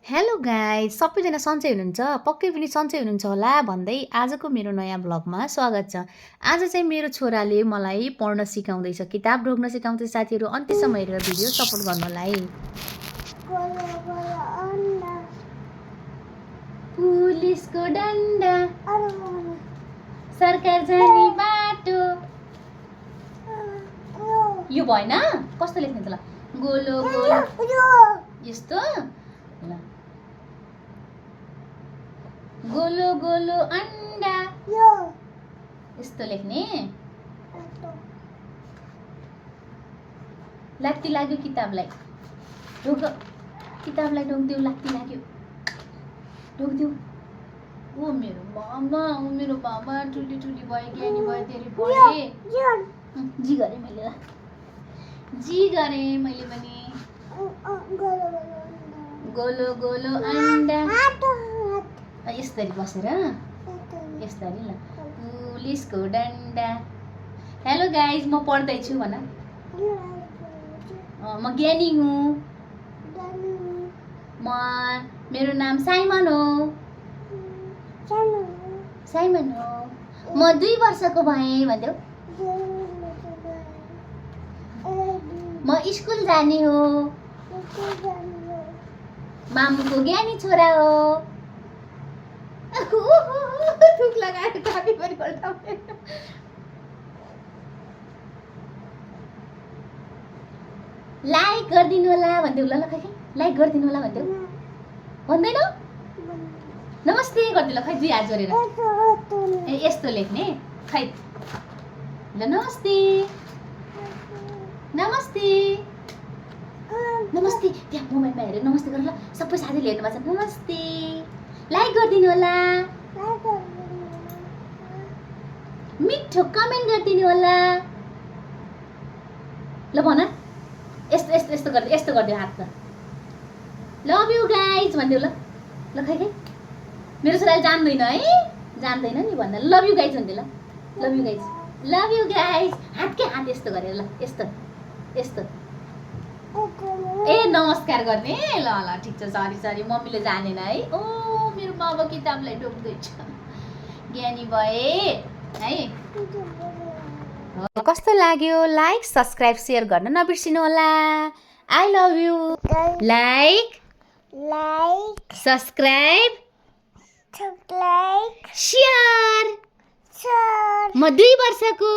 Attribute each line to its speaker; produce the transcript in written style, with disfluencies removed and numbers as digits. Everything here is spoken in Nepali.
Speaker 1: हेलो गाइज सबैजना सन्चै हुनुहुन्छ पक्कै पनि सन्चै हुनुहुन्छ होला भन्दै आजको मेरो नयाँ ब्लगमा स्वागत छ। आज चाहिँ मेरो छोराले मलाई पढ्न सिकाउँदैछ, किताब ढोग्न सिकाउँदैछ। साथीहरू अन्त्यसम्म हेरेर भिडियो सपोर्ट गर्नु होला है। पुलिसको डन्डा सरकार जाने बाटो यो भएन, कस्तो लेख्ने त ल? गोलो गोलो यस्तो ल, गोलो गोलो अंडा यस्तो लेख्ने। लाग्ती लाग्यो किताबलाई, ढोग किताबलाई ढोग्देऊ, लाग्ती लाग्यो ढोग्देऊ। ओ मेरो बाबा ठुली ठुली भयो, ज्ञानी भयो, धेरै पढे। जी गरेँ मैले, ल जी गरेँ मैले पनि। गोलो गोलो अंडा यसरी बसेर यसरी ल, पुलिसको डन्डा। हेलो गाइज, म पढ्दैछु भन। म ज्ञानी हुँ, मेरो नाम साइमन हो। साइमन हो, म 2 वर्षको भएँ भन्देऊ। म स्कुल जाने हो, मामुको ज्ञानी छोरा हो। थुक लगाएर काफी पनि पल्टाउँदैन। लाइक गरिदिनु होला भन्देऊ, ल ल, खै लाइक गरिदिनु होला भन्देऊ। भन्दैन? नमस्ते गरिदिनु ल, खै 2 हात जोडेर। ए यस्तो लेख्ने, खै ल, नमस्ते नमस्ते नमस्ते। त्यहाँ मोबाइलमा हेरेर नमस्ते गर ल, सबै साथीले हेर्नु भएको छ। नमस्ते, लाइक गरिदिनु होला, मिठो कमेन्ट गरिदिनु होला। ल भन, यस्तो यस्तो यस्तो गर्दै, यस्तो गरिदियो हात त। लभ यु गाइज भन्देऊ ल, ल खै खै मेरो छोराले जान्दैन है, जान्दैन नि भन्दा। लभ यु गाइज भन्देऊ ल, love you guys, love you guys. हात के हात यस्तो गरेर ल, यस्तो यस्तो। ए नमस्कार गर्ने, ल ल ठिक छ, सरी सरी, मम्मीले जानेन है। ओ मेरो बाबा किताबलाई ढोग्दैछ, ज्ञानी भए है। कस्तो लाग्यो? लाइक सब्सक्राइब सेयर गर्न नबिर्सिनु होला। I love you. Like subscribe share. म 2 वर्षको